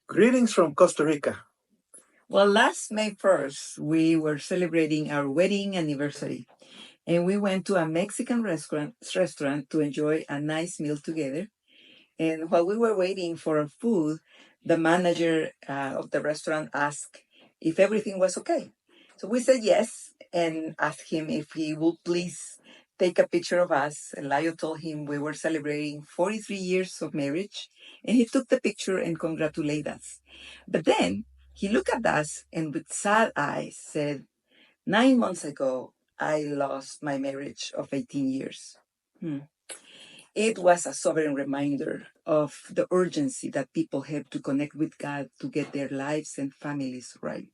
Greetings from Costa Rica. Well, last May 1st, we were celebrating our wedding anniversary, and we went to a Mexican restaurant to enjoy a nice meal together. And while we were waiting for our food, the manager of the restaurant asked if everything was okay. So we said yes and asked him if he would please take a picture of us. And Layo told him we were celebrating 43 years of marriage, and he took the picture and congratulated us. But then he looked at us and with sad eyes said, 9 months ago, I lost my marriage of 18 years. It was a sobering reminder of the urgency that people have to connect with God to get their lives and families right.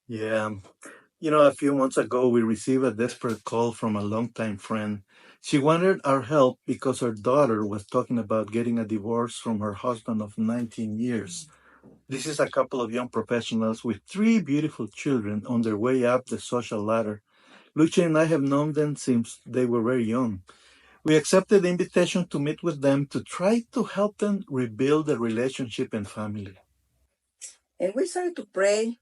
Yeah, a few months ago we received a desperate call from a longtime friend. She wanted our help because her daughter was talking about getting a divorce from her husband of 19 years. This is a couple of young professionals with three beautiful children on their way up the social ladder. Luchy and I have known them since they were very young. We accepted the invitation to meet with them to try to help them rebuild the relationship and family. And we started to pray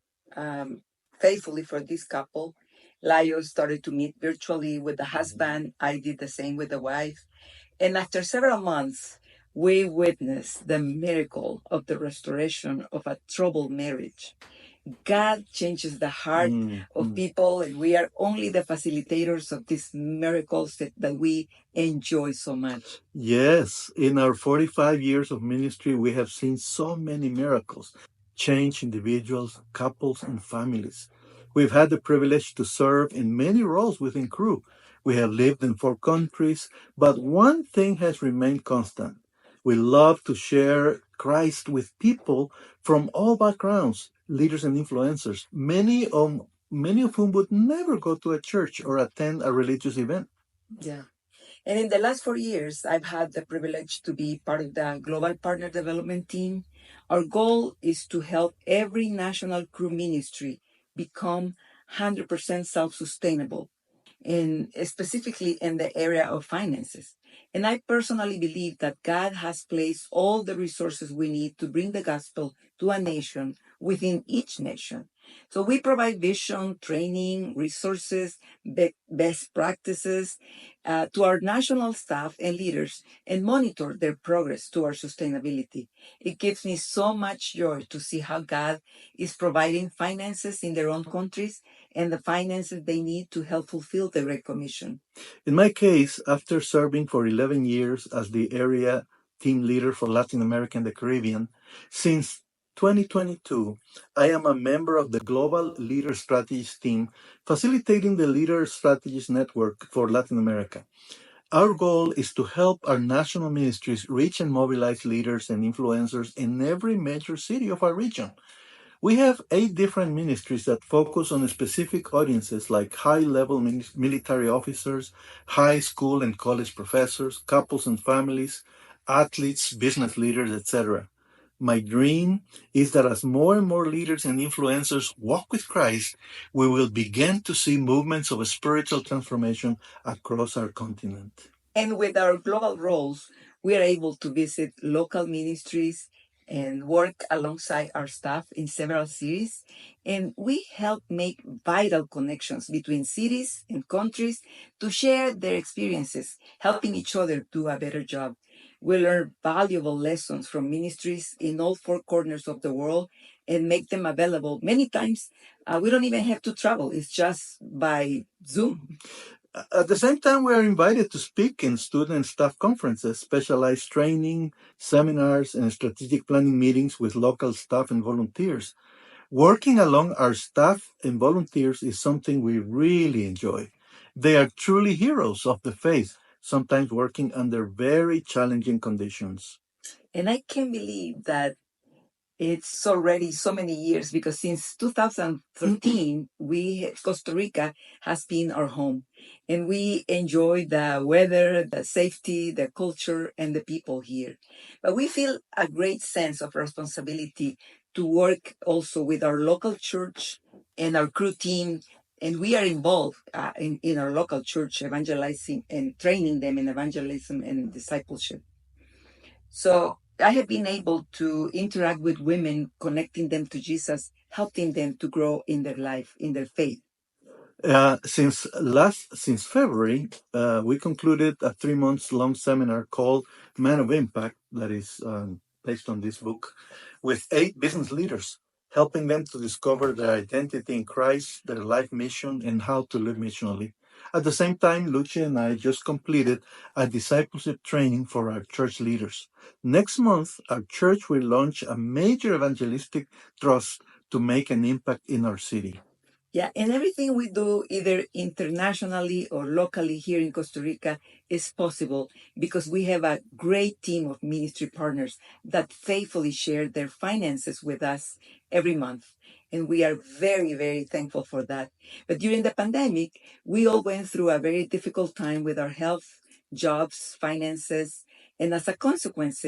faithfully for this couple. Layo started to meet virtually with the husband. I did the same with the wife. And after several months, we witnessed the miracle of the restoration of a troubled marriage. God changes the heart of people, and we are only the facilitators of these miracles that we enjoy so much. Yes, in our 45 years of ministry, we have seen so many miracles change individuals, couples, and families. We've had the privilege to serve in many roles within crew. We have lived in 4 countries, but one thing has remained constant. We love to share Christ with people from all backgrounds, leaders and influencers, many of whom would never go to a church or attend a religious event. Yeah. And in the last 4 years, I've had the privilege to be part of the Global Partner Development Team. Our goal is to help every national crew ministry become 100% self sustainable, and specifically in the area of finances. And I personally believe that God has placed all the resources we need to bring the gospel to a nation within each nation. So we provide vision, training, resources, best practices to our national staff and leaders and monitor their progress towards sustainability. It gives me so much joy to see how God is providing finances in their own countries and the finances they need to help fulfill the Great Commission. In my case, after serving for 11 years as the area team leader for Latin America and the Caribbean, since 2022, I am a member of the Global Leader Strategies team, facilitating the Leader Strategies Network for Latin America. Our goal is to help our national ministries reach and mobilize leaders and influencers in every major city of our region. We have 8 different ministries that focus on specific audiences like high level military officers, high school and college professors, couples and families, athletes, business leaders, etc. My dream is that as more and more leaders and influencers walk with Christ, we will begin to see movements of spiritual transformation across our continent. And with our global roles, we are able to visit local ministries and work alongside our staff in several cities. And we help make vital connections between cities and countries to share their experiences, helping each other do a better job. We learn valuable lessons from ministries in all 4 corners of the world and make them available. Many times, we don't even have to travel, it's just by Zoom. At the same time, we are invited to speak in student and staff conferences, specialized training, seminars, and strategic planning meetings with local staff and volunteers. Working along our staff and volunteers is something we really enjoy. They are truly heroes of the faith, sometimes working under very challenging conditions. And I can't believe that it's already so many years because since 2013, Costa Rica has been our home, and we enjoy the weather, the safety, the culture, and the people here. But we feel a great sense of responsibility to work also with our local church and our crew team. And we are involved in our local church, evangelizing and training them in evangelism and discipleship. So I have been able to interact with women, connecting them to Jesus, helping them to grow in their life, in their faith. Since February, we concluded a 3 months long seminar called Man of Impact, that is based on this book, with 8 business leaders, helping them to discover their identity in Christ, their life mission, and how to live missionally. At the same time, Luchy and I just completed a discipleship training for our church leaders. Next month, our church will launch a major evangelistic trust to make an impact in our city. Yeah, and everything we do, either internationally or locally here in Costa Rica, is possible because we have a great team of ministry partners that faithfully share their finances with us every month. And we are very, very thankful for that. But during the pandemic, we all went through a very difficult time with our health, jobs, finances. And as a consequence,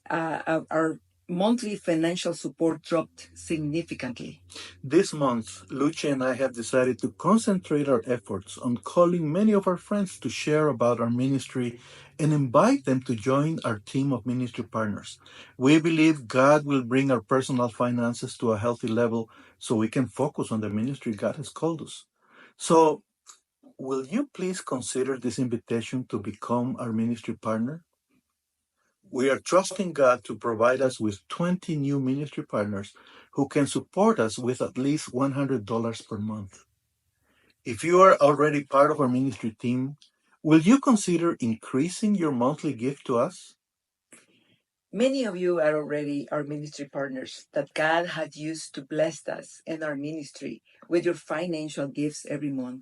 our monthly financial support dropped significantly. This month, Lucia and I have decided to concentrate our efforts on calling many of our friends to share about our ministry and invite them to join our team of ministry partners. We believe God will bring our personal finances to a healthy level so we can focus on the ministry God has called us. So, will you please consider this invitation to become our ministry partner? We are trusting God to provide us with 20 new ministry partners who can support us with at least $100 per month. If you are already part of our ministry team, will you consider increasing your monthly gift to us? Many of you are already our ministry partners that God had used to bless us and our ministry with your financial gifts every month.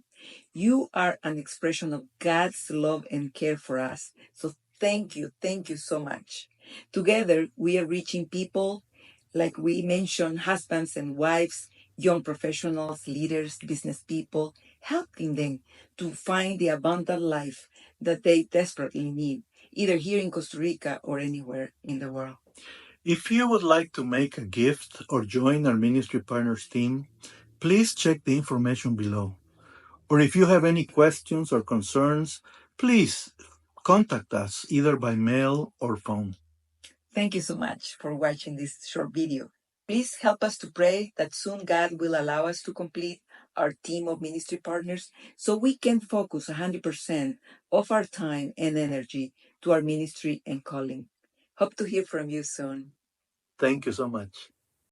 You are an expression of God's love and care for us. So thank you so much. Together, we are reaching people, like we mentioned, husbands and wives, young professionals, leaders, business people, helping them to find the abundant life that they desperately need, either here in Costa Rica or anywhere in the world. If you would like to make a gift or join our ministry partners team, please check the information below. Or if you have any questions or concerns, please contact us either by mail or phone. Thank you so much for watching this short video. Please help us to pray that soon God will allow us to complete our team of ministry partners so we can focus 100% of our time and energy to our ministry and calling. Hope to hear from you soon. Thank you so much.